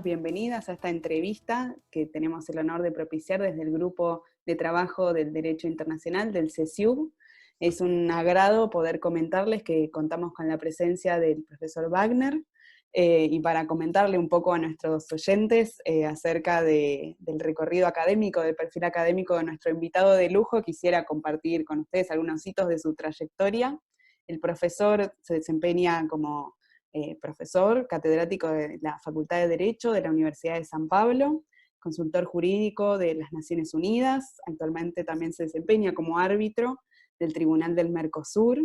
bienvenidas a esta entrevista que tenemos el honor de propiciar desde el Grupo de Trabajo del Derecho Internacional del CESIUB. Es un agrado poder comentarles que contamos con la presencia del profesor Wagner y para comentarle un poco a nuestros oyentes acerca del recorrido académico, del perfil académico de nuestro invitado de lujo, quisiera compartir con ustedes algunos hitos de su trayectoria. El profesor se desempeña como profesor, catedrático de la Facultad de Derecho de la Universidad de San Pablo, consultor jurídico de las Naciones Unidas, actualmente también se desempeña como árbitro del Tribunal del Mercosur,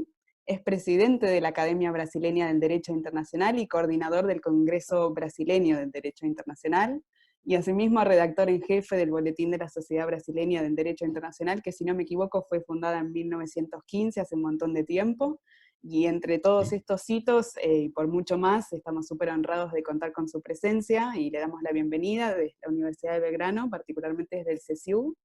es presidente de la Academia Brasileña del Derecho Internacional y coordinador del Congreso Brasileño del Derecho Internacional, y asimismo redactor en jefe del Boletín de la Sociedad Brasileña del Derecho Internacional, que si no me equivoco fue fundada en 1915, hace un montón de tiempo. Y entre todos estos hitos y por mucho más, estamos súper honrados de contar con su presencia y le damos la bienvenida desde la Universidad de Belgrano, particularmente desde el CESIU.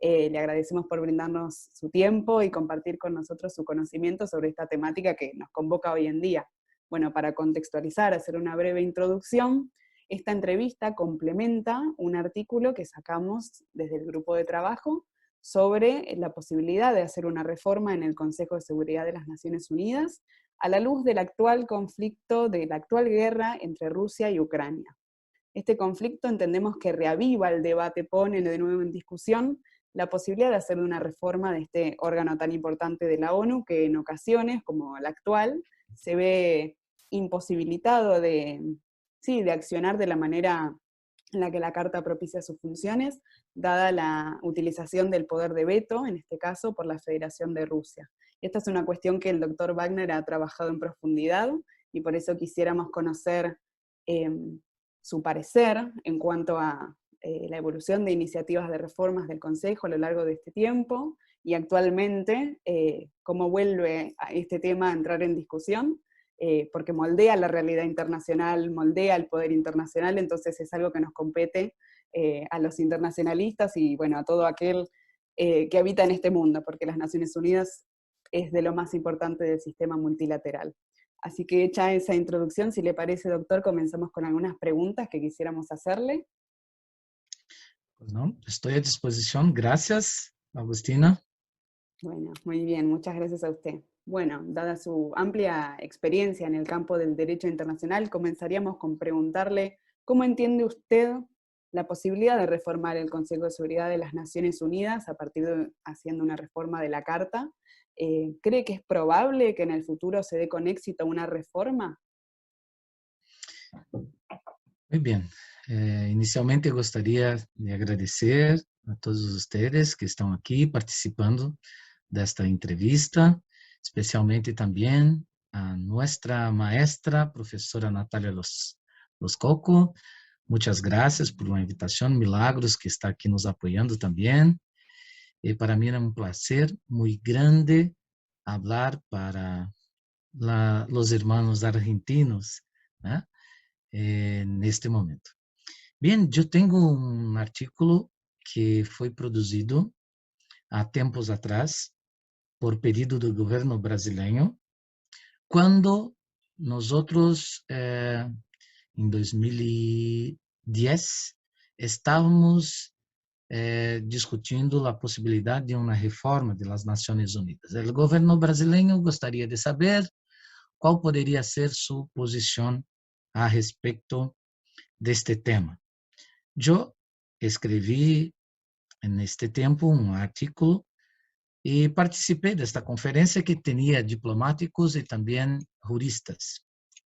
Le agradecemos por brindarnos su tiempo y compartir con nosotros su conocimiento sobre esta temática que nos convoca hoy en día. Bueno, para contextualizar, hacer una breve introducción, esta entrevista complementa un artículo que sacamos desde el grupo de trabajo sobre la posibilidad de hacer una reforma en el Consejo de Seguridad de las Naciones Unidas a la luz del actual conflicto, de la actual guerra entre Rusia y Ucrania. Este conflicto entendemos que reaviva el debate, pone de nuevo en discusión la posibilidad de hacer una reforma de este órgano tan importante de la ONU, que en ocasiones, como la actual, se ve imposibilitado de accionar de la manera en la que la Carta propicia sus funciones, dada la utilización del poder de veto, en este caso por la Federación de Rusia. Esta es una cuestión que el doctor Wagner ha trabajado en profundidad, y por eso quisiéramos conocer su parecer en cuanto a la evolución de iniciativas de reformas del Consejo a lo largo de este tiempo, y actualmente cómo vuelve a este tema a entrar en discusión, porque moldea la realidad internacional, moldea el poder internacional, entonces es algo que nos compete a los internacionalistas y bueno, a todo aquel que habita en este mundo, porque las Naciones Unidas es de lo más importante del sistema multilateral. Así que hecha esa introducción, si le parece, doctor, comenzamos con algunas preguntas que quisiéramos hacerle. Pues no, estoy a disposición. Gracias, Agustina. Bueno, muy bien, muchas gracias a usted. Bueno, dada su amplia experiencia en el campo del derecho internacional, comenzaríamos con preguntarle cómo entiende usted la posibilidad de reformar el Consejo de Seguridad de las Naciones Unidas a partir de haciendo una reforma de la Carta. ¿Cree que es probable que en el futuro se dé con éxito una reforma? Muy bien. Inicialmente gostaria de agradecer a todos ustedes que estão aqui participando desta entrevista, especialmente também a nossa maestra, professora Natália Los Coco. Muitas graças por uma invitação, Milagros, que está aqui nos apoiando também. E para mim é um prazer muito grande falar para os irmãos argentinos, né? Neste momento. Bem, eu tenho um artículo que foi produzido há tempos atrás por pedido do governo brasileiro, quando nós em 2010 estávamos discutindo a possibilidade de uma reforma das Nações Unidas. O governo brasileiro gostaria de saber qual poderia ser sua posição a respeito deste tema. Eu escrevi neste tempo um artículo e participei desta conferência que tinha diplomáticos e também juristas,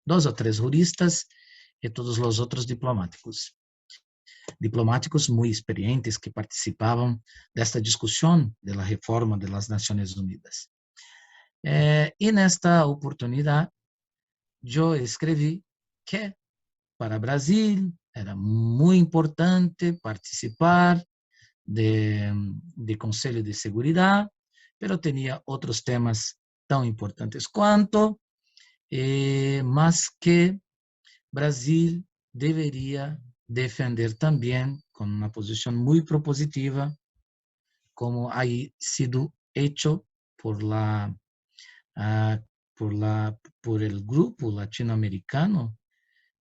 2 ou 3 juristas e todos os outros diplomáticos muito experientes que participavam desta discussão da reforma das Nações Unidas. E nesta oportunidade, eu escrevi que para o Brasil era muito importante participar de Conselho de Seguridade, pero tinha outros temas tão importantes quanto, mas que Brasil deveria defender também com uma posição muito propositiva, como ha sido hecho por el grupo latinoamericano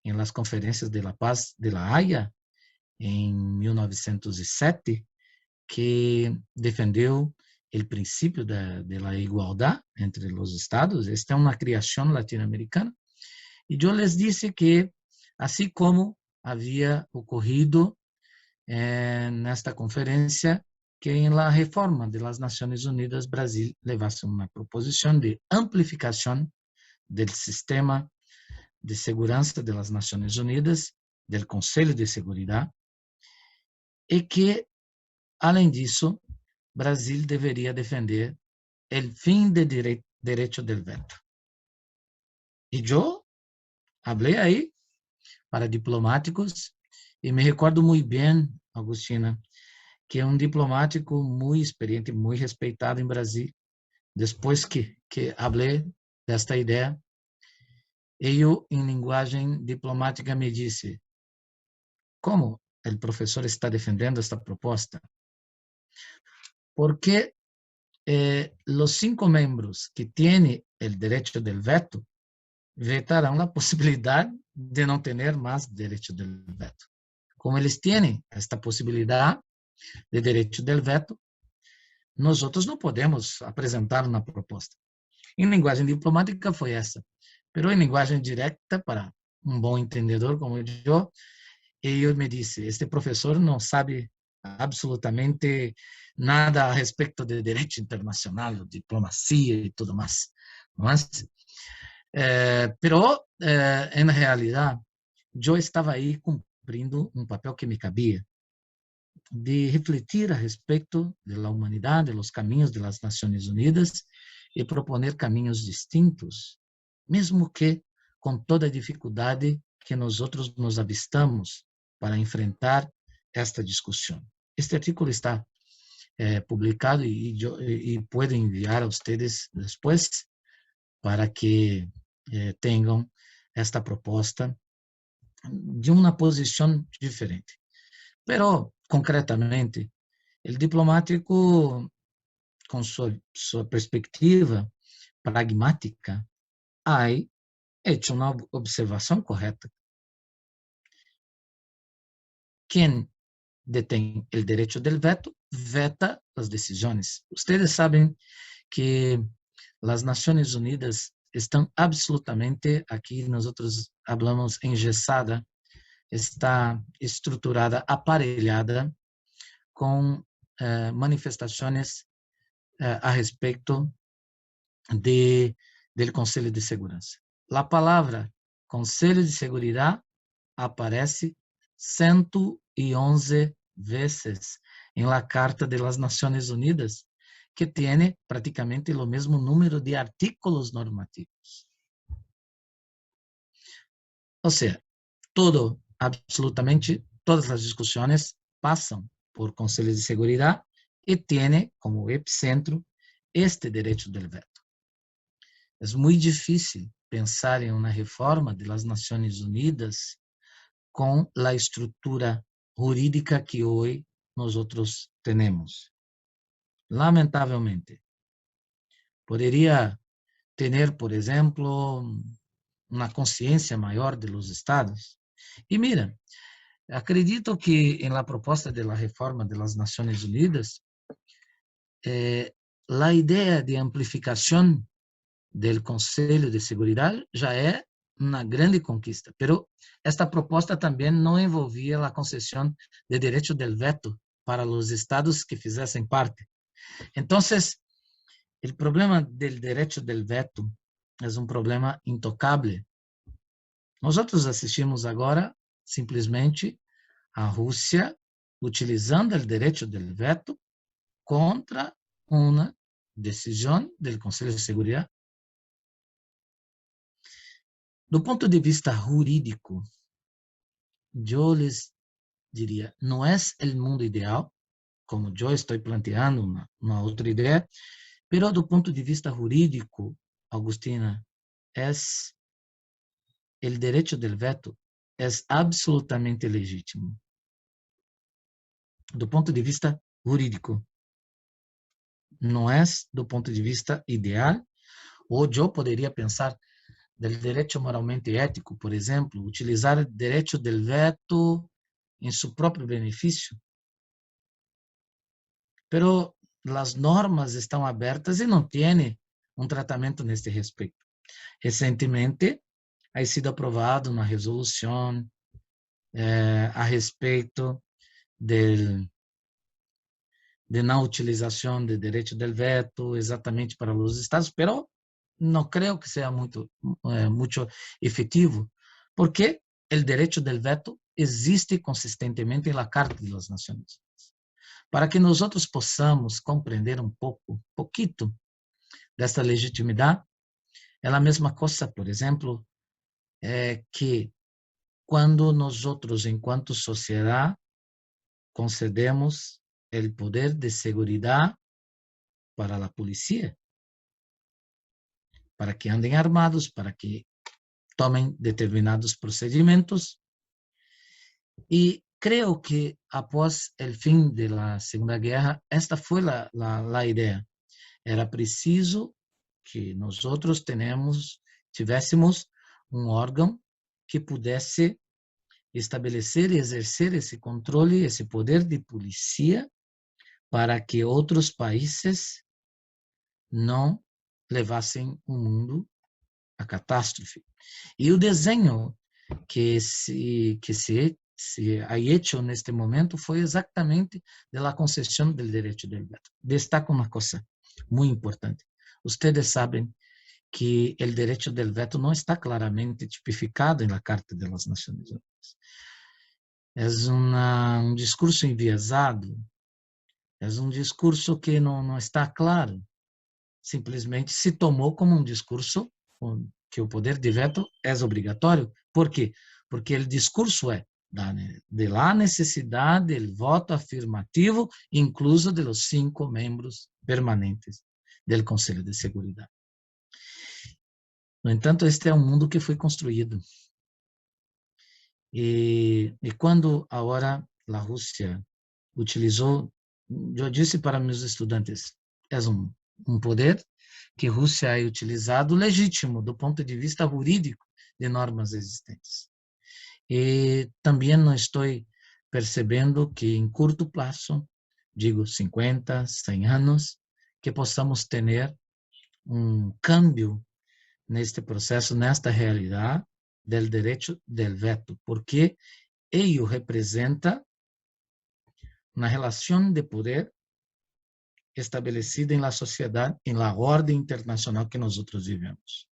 em las conferências de la Paz de La Haya, em 1907, que defendeu o princípio de la igualdade entre os estados. Esta é uma criação latino-americana. E eu les disse que, assim como havia ocorrido nesta conferência, que em la reforma de las Nações Unidas, Brasil levasse uma proposição de amplificação do sistema de segurança das Nações Unidas, do Conselho de Seguridade, e que, além disso, Brasil deveria defender o fim do direito do veto. E eu falei aí para diplomáticos, e me recordo muito bem, Agustina, que é um diplomático muito experiente, muito respeitado em Brasil, depois que falei desta ideia, ele, em linguagem diplomática, me disse: como o professor está defendendo esta proposta? Porque os 5 membros que têm o direito do veto vetarão a possibilidade de não ter mais direito do veto. Como eles têm esta possibilidade de direito do veto, nós outros não podemos apresentar uma proposta. Em linguagem diplomática foi essa, mas em linguagem direta, para um bom entendedor como eu, ele me disse: este professor não sabe absolutamente nada a respeito de direito internacional, diplomacia e tudo mais. Mas, em realidade, eu estava aí cumprindo um papel que me cabia, de refletir a respeito da humanidade, dos caminhos das Nações Unidas e proponer caminhos distintos, mesmo que com toda a dificuldade que nós outros nos avistamos para enfrentar esta discussão. Este artículo está publicado e puedo enviar a vocês depois para que tenham esta proposta de uma posição diferente. Pero, concretamente, o diplomático, com sua perspectiva pragmática, ha hecho uma observação correta. Quem detém o direito do veto, veta as decisões. Vocês sabem que as Nações Unidas estão absolutamente, aqui nós falamos engessada, está estruturada, aparelhada com manifestações a respeito do Conselho de Segurança. A palavra Conselho de Seguridade aparece 111 vezes em la Carta de las Nações Unidas, que tem praticamente o mesmo número de artículos normativos. Ou seja, absolutamente todas as discussões passam por Conselho de Seguridade e tem como epicentro este direito do veto. É muito difícil pensar em uma reforma das Nações Unidas com a estrutura jurídica que hoje nós outros temos. Lamentavelmente, poderia ter, por exemplo, uma consciência maior dos estados. E mira, acredito que na proposta da reforma das Nações Unidas, a ideia de amplificação do Conselho de Seguridade já é uma grande conquista, pero esta proposta também não envolvia a concessão de direito do veto para os estados que fizessem parte. Então, o problema do direito do veto é um problema intocável. Nós assistimos agora simplesmente a Rússia utilizando o direito do veto contra uma decisão do Conselho de Seguridade. Do ponto de vista jurídico, eu les diria, não é o mundo ideal, como eu estou planteando uma outra ideia, mas do ponto de vista jurídico, Agustina, o direito do veto é absolutamente legítimo. Do ponto de vista jurídico, não é do ponto de vista ideal, ou eu poderia pensar del derecho moralmente ético, por ejemplo, utilizar el derecho del veto en su propio beneficio. Pero las normas están abiertas y no tiene un tratamiento en este respecto. Recentemente, ha sido aprobada una resolución a respeito de não utilização de direito del veto exatamente para os estados, pero não creio que seja muito efetivo, porque o direito del veto existe consistentemente na Carta das Nações Unidas. Para que nós possamos compreender pouquito desta legitimidade, é a mesma coisa, por exemplo, que quando nós, enquanto sociedade, concedemos o poder de seguridade para a polícia, para que andem armados, para que tomem determinados procedimentos. E creio que após o fim da Segunda Guerra, esta foi a ideia. Era preciso que nós tivéssemos órgão que pudesse estabelecer e exercer esse controle, esse poder de polícia, para que outros países não levassem o mundo à catástrofe. E o desenho que se ha hecho neste momento foi exatamente da concessão do direito del veto. Destaco uma coisa muito importante. Vocês sabem que o direito del veto não está claramente tipificado na Carta das Nações Unidas. É um discurso enviesado, é um discurso que não está claro. Simplesmente se tomou como um discurso que o poder de veto é obrigatório. Por quê? Porque o discurso é de la necessidade do voto afirmativo, incluso de los 5 membros permanentes do Conselho de Seguridade. No entanto, este é um mundo que foi construído. E quando agora a Rússia utilizou, eu disse para meus estudantes, é um poder que a Rússia é utilizado legítimo do ponto de vista jurídico de normas existentes. E também não estou percebendo que em curto prazo, digo 50, 100 anos, que possamos ter um câmbio neste processo, nesta realidade del direito del veto, porque ele representa uma relação de poder estabelecida na sociedade, na ordem internacional que nós vivemos.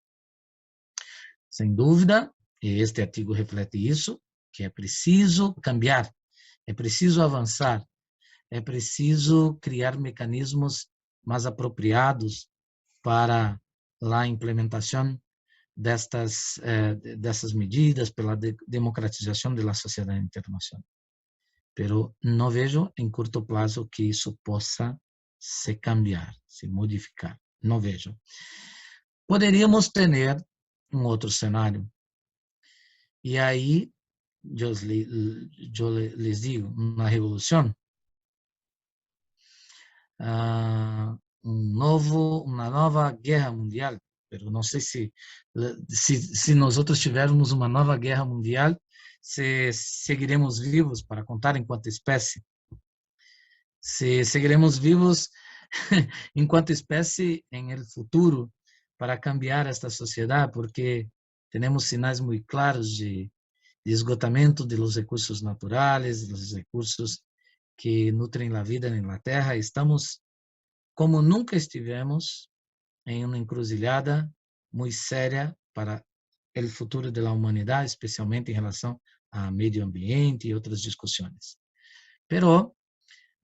Sem dúvida, e este artigo reflete isso, que é preciso cambiar, é preciso avançar, é preciso criar mecanismos mais apropriados para a implementação dessas medidas, pela democratização da sociedade internacional. Pero não vejo em curto prazo que isso possa se cambiar, se modificar. Não vejo. Poderíamos ter outro cenário. E aí, eu les digo, uma revolução, uma nova guerra mundial. Pero não sei se nós tivermos uma nova guerra mundial, se seguiremos vivos para contar enquanto espécie. Se seguiremos vivos enquanto espécie em el futuro para cambiar esta sociedade, porque temos sinais muito claros de esgotamento de los recursos naturais, dos recursos que nutrem a vida na Terra. Estamos como nunca estivemos em uma encruzilhada muito séria para o futuro da humanidade, especialmente em relação ao meio ambiente e outras discussões. Pero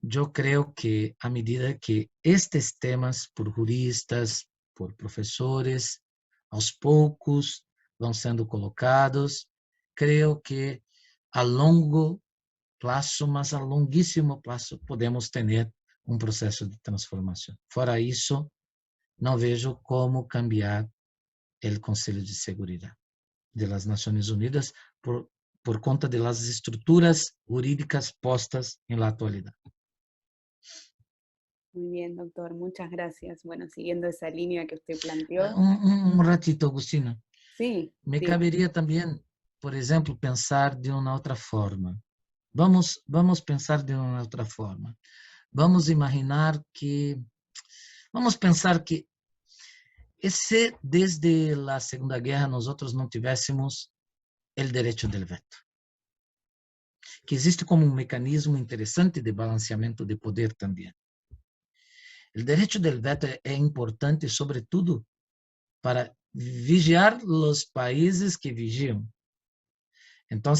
eu creio que à medida que estes temas, por juristas, por professores, aos poucos vão sendo colocados, creio que a longo prazo, mas a longuíssimo prazo, podemos ter um processo de transformação. Fora isso, não vejo como cambiar o Conselho de Seguridade das Nações Unidas por conta das estruturas jurídicas postas na atualidade. Muy bien, doctor, muchas gracias. Bueno, siguiendo esa línea que usted planteó. Un ratito, Agustina. Sí, Me sí. caberia também, por exemplo, pensar de uma outra forma. Vamos pensar de uma outra forma. Vamos imaginar que, vamos pensar que e se desde a Segunda Guerra nós não tivéssemos o direito del veto, que existe como um mecanismo interessante de balanceamento de poder também. O direito del veto é importante, sobretudo, para vigiar os países que vigiam. Então,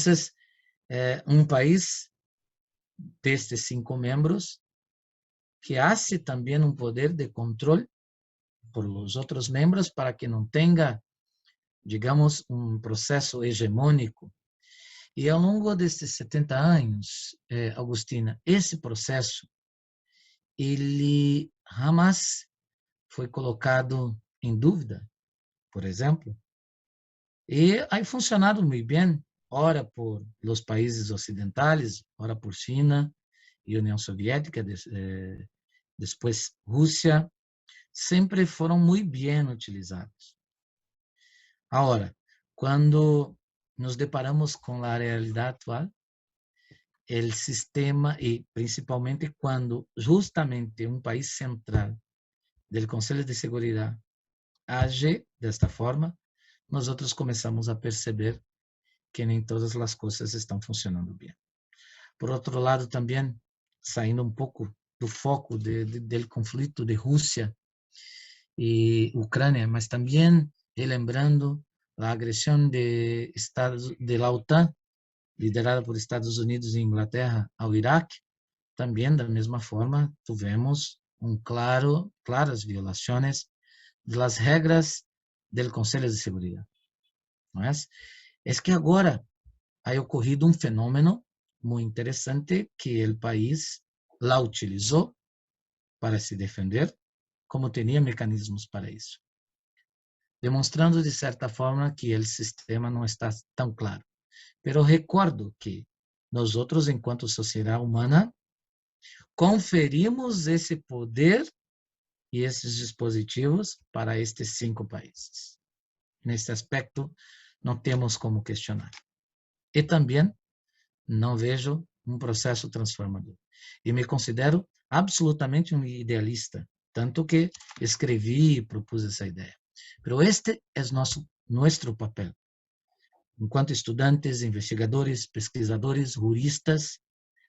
um país destes 5 membros que hace também um poder de controle por os outros membros para que não tenha, digamos, um processo hegemônico. E ao longo destes 70 anos, Agustina, esse processo, ele jamais foi colocado em dúvida, por exemplo, e aí funcionado muito bem, ora por los países ocidentais, ora por China e União Soviética, depois Rússia, sempre foram muito bem utilizados. Agora, quando nos deparamos com a realidade atual, o sistema, e principalmente quando justamente um país central do Conselho de Seguridade age desta forma, nós outros começamos a perceber que nem todas as coisas estão funcionando bem. Por outro lado, também, saindo um pouco do foco do conflito de Rússia e Ucrânia, mas também relembrando a agressão da OTAN, liderada por Estados Unidos e Inglaterra, ao Iraque, também da mesma forma tivemos claras violações das regras do Conselho de Seguridade. Não é? É que agora ha ocorrido um fenômeno muito interessante que o país la utilizou para se defender, como tinha mecanismos para isso, demonstrando de certa forma que o sistema não está tão claro. Pero recordo que nós outros, enquanto sociedade humana, conferimos esse poder e esses dispositivos para estes 5 países. Neste aspecto, não temos como questionar. E também não vejo um processo transformador. E me considero absolutamente um idealista, tanto que escrevi e propus essa ideia. Pero este é nosso papel, enquanto estudantes, investigadores, pesquisadores, juristas,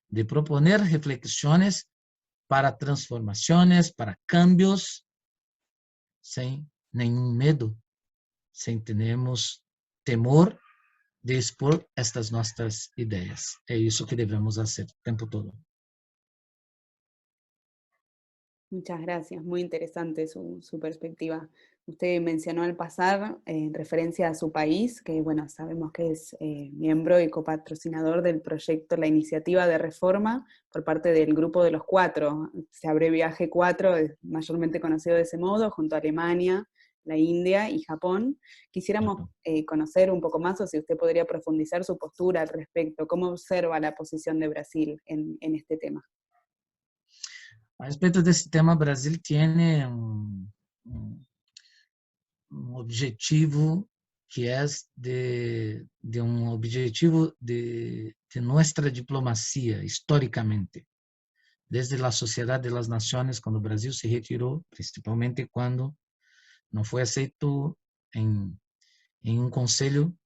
de proponer reflexões para transformações, para cambios, sem nenhum medo, sem termos temor de expor estas nossas ideias. É isso que devemos fazer o tempo todo. Muchas gracias, muy interesante su perspectiva. Usted mencionó al pasar en referencia a su país, que bueno, sabemos que es miembro y copatrocinador del proyecto La Iniciativa de Reforma por parte del Grupo de los Cuatro, se abrevia G4, es mayormente conocido de ese modo, junto a Alemania, la India y Japón. Quisiéramos conocer un poco más, o si usted podría profundizar su postura al respecto, cómo observa la posición de Brasil en este tema. A respeito desse tema, Brasil tem objetivo que é de um objetivo de nossa diplomacia, historicamente. Desde a Sociedade das Nações, quando o Brasil se retirou, principalmente quando não foi aceito em um conselho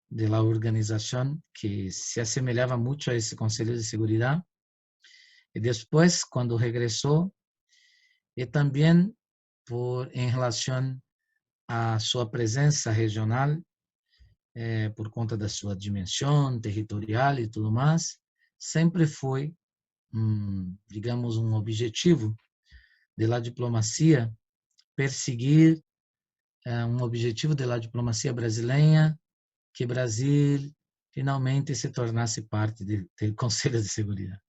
de la organização que se assemelhava muito a esse Conselho de Seguridade. E depois, quando regressou, e também em relação à sua presença regional, por conta da sua dimensão territorial e tudo mais, sempre foi, digamos, um objetivo da diplomacia perseguir um objetivo da diplomacia brasileira, que Brasil finalmente se tornasse parte do Conselho de Seguridade.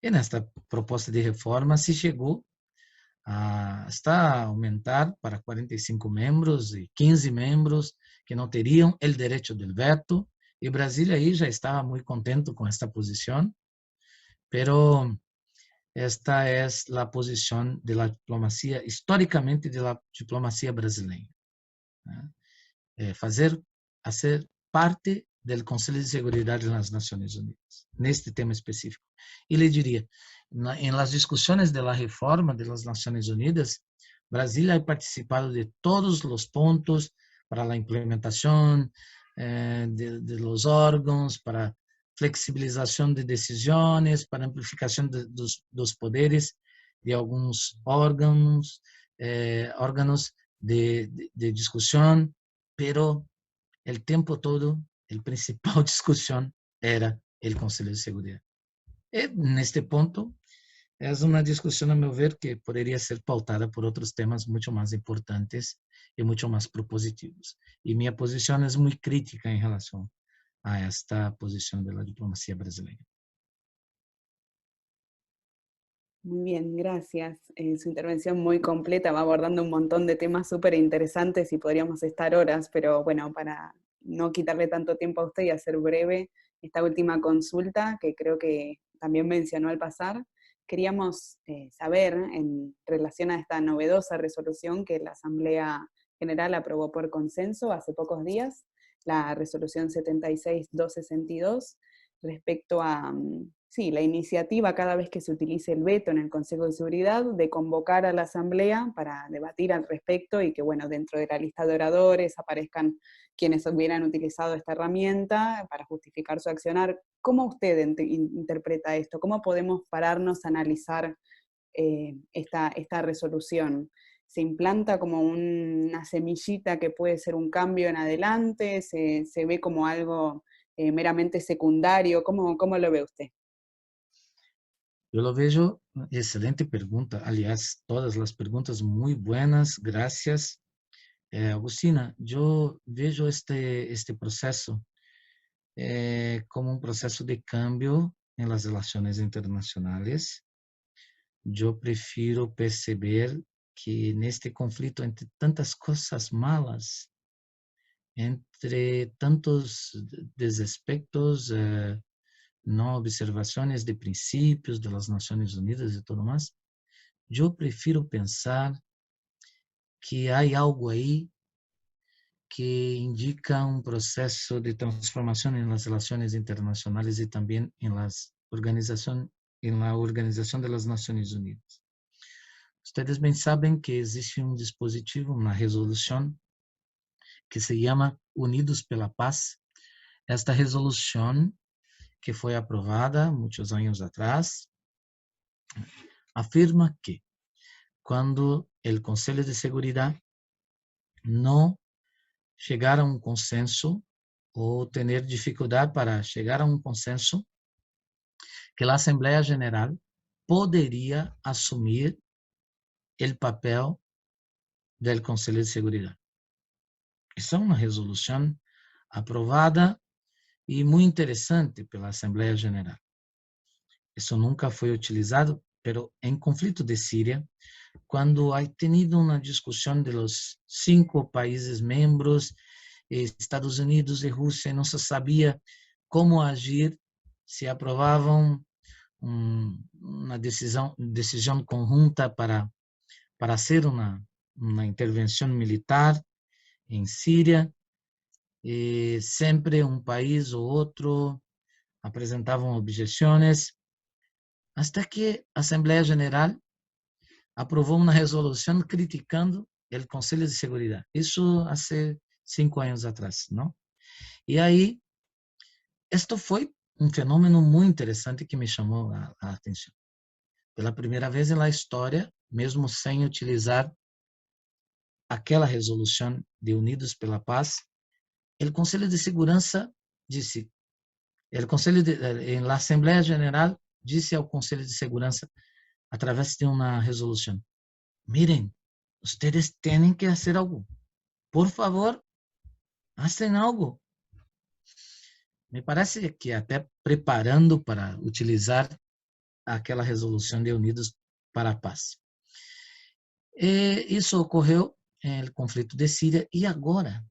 E nesta proposta de reforma se chegou a aumentar para 45 membros e 15 membros que não teriam o direito do veto, e Brasil aí já estava muito contente com esta posição, pero esta é a posição da diplomacia, historicamente, da diplomacia brasileira. ser parte do Conselho de Seguridade das Nações Unidas, neste tema específico. E lhe diria, em las discussões da reforma das Nações Unidas, Brasília ha participado de todos os pontos para a implementação de los órgãos, para flexibilização de decisões, para amplificação dos poderes de alguns órgãos de discussão, pero o tempo todo, a principal discussão era o Conselho de Seguridade. E, neste ponto, é uma discussão, a meu ver, que poderia ser pautada por outros temas muito mais importantes e muito mais propositivos. E minha posição é muito crítica em relação a esta posição da diplomacia brasileira. Muy bien, gracias. Su intervención muy completa, va abordando un montón de temas súper interesantes y podríamos estar horas, pero bueno, para no quitarle tanto tiempo a usted y hacer breve esta última consulta, que creo que también mencionó al pasar, queríamos saber, en relación a esta novedosa resolución que la Asamblea General aprobó por consenso hace pocos días, la resolución 76-262, respecto a la iniciativa cada vez que se utilice el veto en el Consejo de Seguridad de convocar a la Asamblea para debatir al respecto y que, bueno, dentro de la lista de oradores aparezcan quienes hubieran utilizado esta herramienta para justificar su accionar. ¿Cómo usted interpreta esto? ¿Cómo podemos pararnos a analizar esta resolución? ¿Se implanta como una semillita que puede ser un cambio en adelante? ¿Se ve como algo meramente secundario? ¿Cómo lo ve usted? Eu lo vejo, excelente pergunta. Aliás, todas as perguntas muito buenas, gracias. Agustina, eu vejo este processo como um processo de cambio em las relações internacionais. Eu prefiro perceber que neste conflito entre tantas coisas malas, entre tantos desaspectos, não observações de princípios das Nações Unidas e tudo mais, eu prefiro pensar que há algo aí que indica um processo de transformação nas relações internacionais e também na Organização das Nações Unidas. Vocês bem sabem que existe um dispositivo, uma resolução que se chama Unidos pela Paz. Esta resolução, que foi aprovada muitos anos atrás, afirma que quando o Conselho de Seguridade não chegar a um consenso ou ter dificuldade para chegar a um consenso, que a Assembleia Geral poderia assumir o papel do Conselho de Seguridade. Essa é uma resolução aprovada e muito interessante pela Assembleia Geral. Isso nunca foi utilizado, mas em conflito de Síria, quando há tenido uma discussão de los 5 países membros, Estados Unidos e Rússia, não se sabia como agir, se aprovavam uma decisão conjunta para hacer uma intervenção militar em Síria, e sempre um país ou outro apresentavam objeções, até que a Assembleia Geral aprovou uma resolução criticando o Conselho de Seguridade. Isso há 5 anos atrás, não? E aí, isto foi um fenômeno muito interessante que me chamou a atenção. Pela primeira vez na história, mesmo sem utilizar aquela resolução de Unidos pela Paz, o Conselho de Segurança disse, a Assembleia Geral disse ao Conselho de Segurança, através de uma resolução: miren, ustedes têm que fazer algo. Por favor, hacen algo. Me parece que até preparando para utilizar aquela resolução de Unidos para a Paz. E isso ocorreu no conflito de Síria, e agora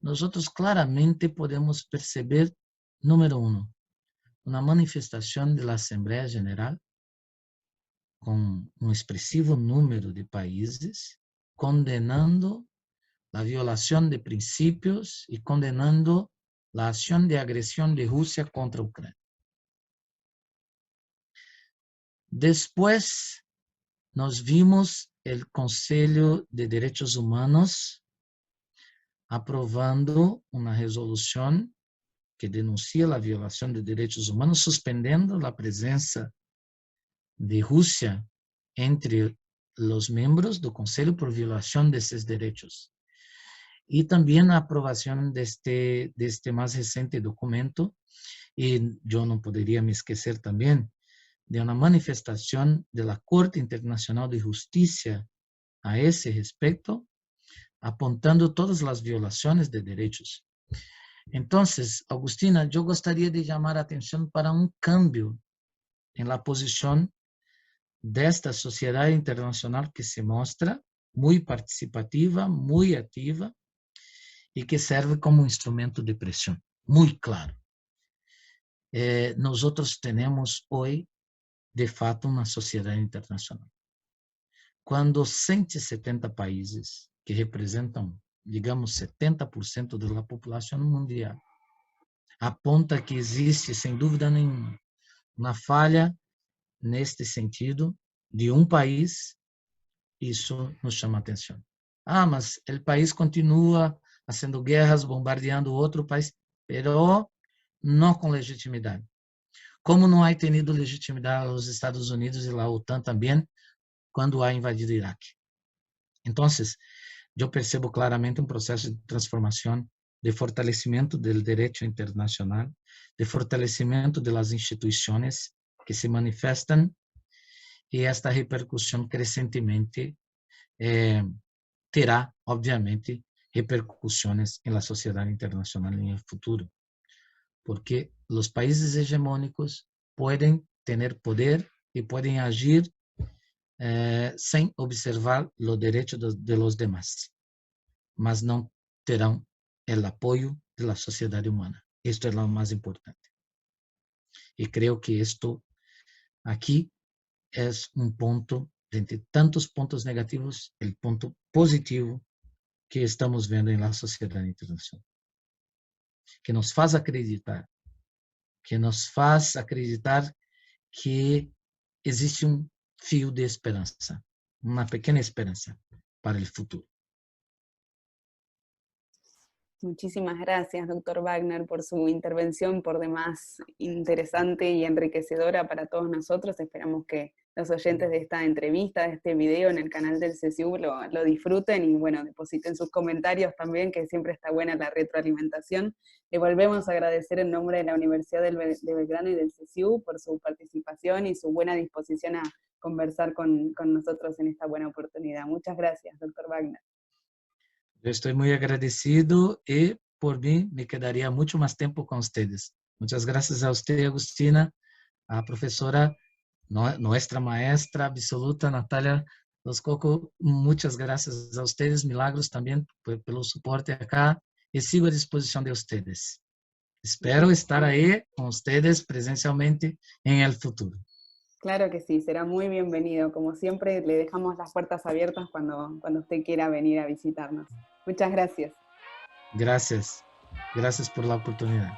nós claramente podemos perceber, número 1, uma manifestação da Assembleia Geral com um expressivo número de países condenando la violación de principios y condenando la acción de agresión de Rusia contra Ucrania. Después nos vimos el Conselho de Derechos Humanos aprobando una resolución que denuncia la violación de derechos humanos, suspendendo la presencia de Rusia entre los miembros del Conselho por violación de esos derechos. Y también la aprobación de este más reciente documento, y yo no podría me esquecer también de una manifestación de la Corte Internacional de Justicia a ese respecto, apuntando todas las violaciones de derechos. Entonces, Agustina, yo gostaria de llamar a atención para un cambio en la posición de esta sociedad internacional que se muestra muy participativa, muy activa y que serve como instrumento de presión, muy claro. Nosotros tenemos hoy, de fato, una sociedad internacional. Cuando 170 países que representam, digamos, 70% de la população mundial, aponta que existe, sem dúvida nenhuma, uma falha neste sentido de um país, isso nos chama a atenção. Ah, mas o país continua fazendo guerras, bombardeando outro país, pero não com legitimidade. Como não há tenido legitimidade os Estados Unidos e a OTAN também, quando há invadido o Iraque. Então, eu percebo claramente um processo de transformação, de fortalecimento do direito internacional, de fortalecimento das instituições que se manifestam e esta repercussão crescentemente terá, obviamente, repercussões na sociedade internacional no futuro, porque os países hegemônicos podem ter poder e podem agir sem observar os direitos de los demás, mas não terão o apoio da sociedade humana. Isto é o mais importante. E creio que isto aqui é um ponto, entre tantos pontos negativos, o ponto positivo que estamos vendo na sociedade internacional, que nos faz acreditar, que existe fio de esperança, uma pequena esperança para o futuro. Muchísimas gracias, doctor Wagner, por su intervención por demás interesante y enriquecedora para todos nosotros. Esperamos que los oyentes de esta entrevista, de este video en el canal del CSU lo disfruten y, bueno, depositen sus comentarios también, que siempre está buena la retroalimentación. Le volvemos a agradecer en nombre de la Universidad de Belgrano y del CSU por su participación y su buena disposición a conversar con nosotros en esta buena oportunidad. Muchas gracias, doctor Wagner. Eu estou muito agradecido e, por mim, me quedaria muito mais tempo com vocês. Muitas graças a você, Agustina, a professora, nossa maestra absoluta, Natália Los Coco. Muitas graças a vocês, Milagros, também, pelo suporte acá, e sigo à disposição de vocês. Espero estar aí com vocês presencialmente em el futuro. Claro que sí, será muy bienvenido. Como siempre, le dejamos las puertas abiertas cuando usted quiera venir a visitarnos. Muchas gracias. Gracias por la oportunidad.